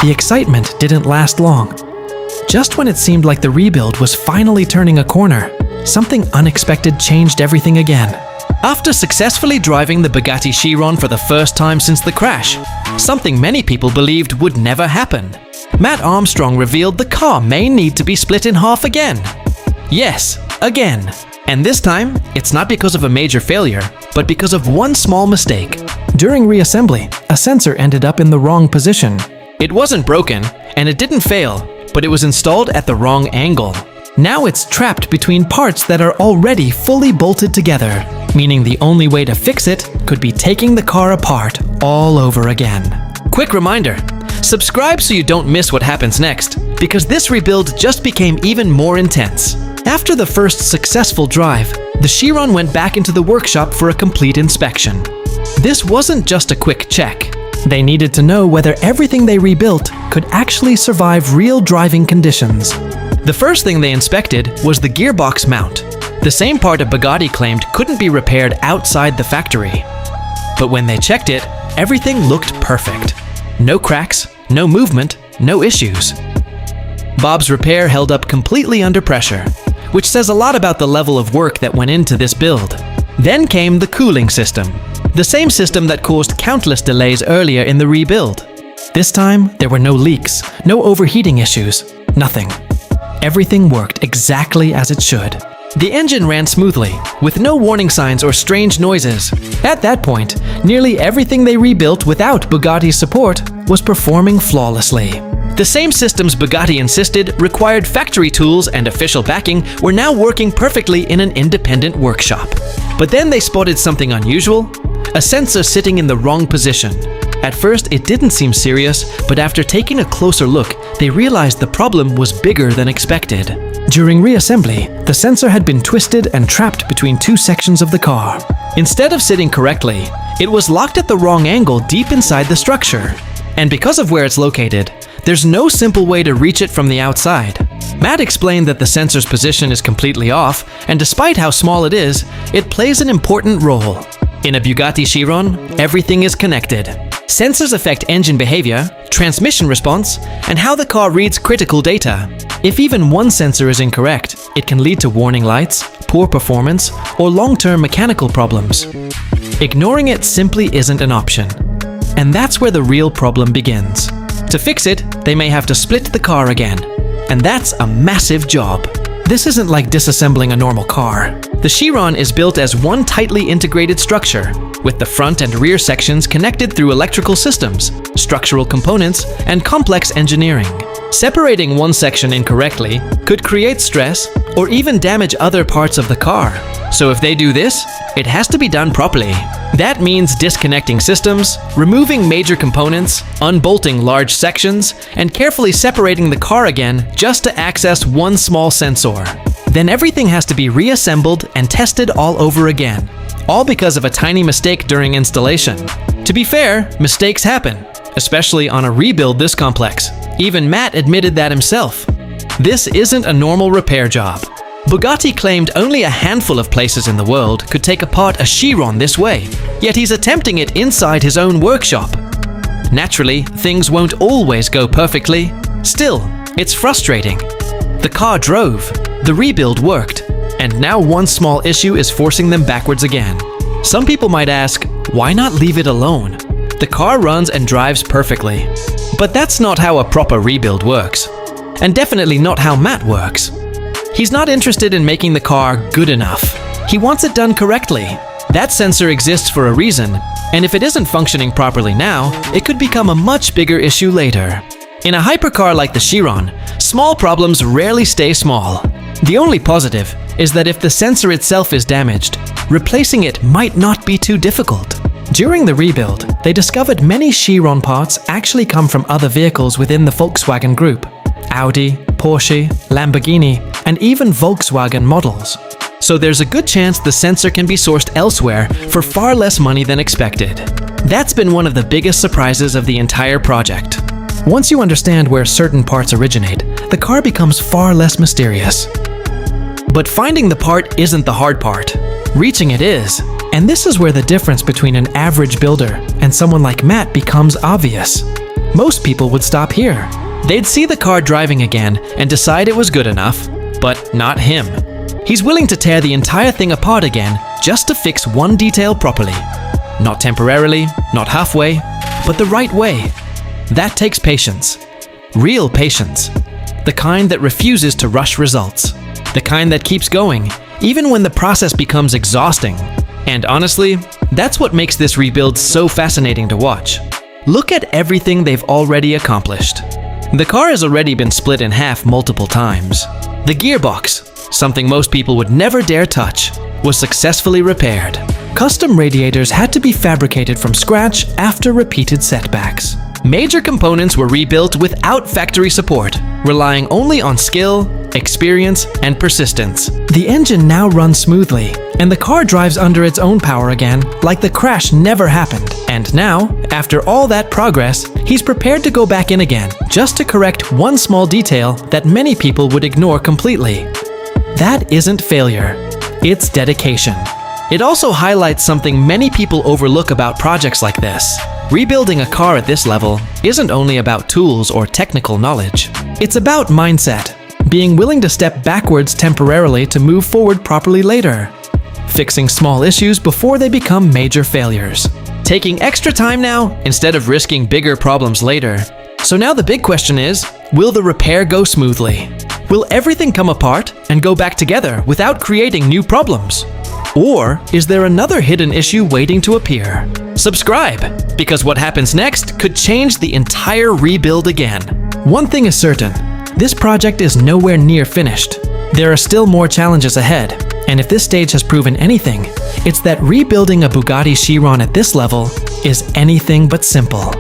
the excitement didn't last long. Just when it seemed like the rebuild was finally turning a corner, something unexpected changed everything again. After successfully driving the Bugatti Chiron for the first time since the crash, something many people believed would never happen, Matt Armstrong revealed the car may need to be split in half again. Yes, again. And this time, it's not because of a major failure, but because of one small mistake. During reassembly, a sensor ended up in the wrong position. It wasn't broken, and it didn't fail, but it was installed at the wrong angle. Now it's trapped between parts that are already fully bolted together, meaning the only way to fix it could be taking the car apart all over again. Quick reminder, subscribe so you don't miss what happens next, because this rebuild just became even more intense. After the first successful drive, the Chiron went back into the workshop for a complete inspection. This wasn't just a quick check. They needed to know whether everything they rebuilt could actually survive real driving conditions. The first thing they inspected was the gearbox mount, the same part a Bugatti claimed couldn't be repaired outside the factory. But when they checked it, everything looked perfect. No cracks, no movement, no issues. Bob's repair held up completely under pressure, which says a lot about the level of work that went into this build. Then came the cooling system, the same system that caused countless delays earlier in the rebuild. This time, there were no leaks, no overheating issues, nothing. Everything worked exactly as it should. The engine ran smoothly, with no warning signs or strange noises. At that point, nearly everything they rebuilt without Bugatti's support was performing flawlessly. The same systems Bugatti insisted required factory tools and official backing were now working perfectly in an independent workshop. But then they spotted something unusual, a sensor sitting in the wrong position. At first, it didn't seem serious, but after taking a closer look, they realized the problem was bigger than expected. During reassembly, the sensor had been twisted and trapped between two sections of the car. Instead of sitting correctly, it was locked at the wrong angle deep inside the structure. And because of where it's located, there's no simple way to reach it from the outside. Matt explained that the sensor's position is completely off, and despite how small it is, it plays an important role. In a Bugatti Chiron, everything is connected. Sensors affect engine behavior, transmission response, and how the car reads critical data. If even one sensor is incorrect, it can lead to warning lights, poor performance, or long-term mechanical problems. Ignoring it simply isn't an option. And that's where the real problem begins. To fix it, they may have to split the car again. And that's a massive job. This isn't like disassembling a normal car. The Chiron is built as one tightly integrated structure, with the front and rear sections connected through electrical systems, structural components, and complex engineering. Separating one section incorrectly could create stress or even damage other parts of the car. So if they do this, it has to be done properly. That means disconnecting systems, removing major components, unbolting large sections, and carefully separating the car again just to access one small sensor. Then everything has to be reassembled and tested all over again, all because of a tiny mistake during installation. To be fair, mistakes happen, especially on a rebuild this complex. Even Matt admitted that himself. This isn't a normal repair job. Bugatti claimed only a handful of places in the world could take apart a Chiron this way, yet he's attempting it inside his own workshop. Naturally, things won't always go perfectly. Still, it's frustrating. The car drove, the rebuild worked, and now one small issue is forcing them backwards again. Some people might ask, why not leave it alone? The car runs and drives perfectly. But that's not how a proper rebuild works. And definitely not how Matt works. He's not interested in making the car good enough. He wants it done correctly. That sensor exists for a reason, and if it isn't functioning properly now, it could become a much bigger issue later. In a hypercar like the Chiron, small problems rarely stay small. The only positive is that if the sensor itself is damaged, replacing it might not be too difficult. During the rebuild, they discovered many Chiron parts actually come from other vehicles within the Volkswagen group. Audi, Porsche, Lamborghini, and even Volkswagen models. So there's a good chance the sensor can be sourced elsewhere for far less money than expected. That's been one of the biggest surprises of the entire project. Once you understand where certain parts originate, the car becomes far less mysterious. But finding the part isn't the hard part. Reaching it is. And this is where the difference between an average builder and someone like Matt becomes obvious. Most people would stop here. They'd see the car driving again and decide it was good enough, but not him. He's willing to tear the entire thing apart again just to fix one detail properly. Not temporarily, not halfway, but the right way. That takes patience. Real patience. The kind that refuses to rush results. The kind that keeps going, even when the process becomes exhausting. And honestly, that's what makes this rebuild so fascinating to watch. Look at everything they've already accomplished. The car has already been split in half multiple times. The gearbox, something most people would never dare touch, was successfully repaired. Custom radiators had to be fabricated from scratch after repeated setbacks. Major components were rebuilt without factory support, relying only on skill, experience, and persistence. The engine now runs smoothly, and the car drives under its own power again, like the crash never happened. And now, after all that progress, he's prepared to go back in again, just to correct one small detail that many people would ignore completely. That isn't failure, it's dedication. It also highlights something many people overlook about projects like this. Rebuilding a car at this level isn't only about tools or technical knowledge. It's about mindset, being willing to step backwards temporarily to move forward properly later. Fixing small issues before they become major failures. Taking extra time now instead of risking bigger problems later. So now the big question is, will the repair go smoothly? Will everything come apart and go back together without creating new problems? Or is there another hidden issue waiting to appear? Subscribe, because what happens next could change the entire rebuild again. One thing is certain, this project is nowhere near finished. There are still more challenges ahead, and if this stage has proven anything, it's that rebuilding a Bugatti Chiron at this level is anything but simple.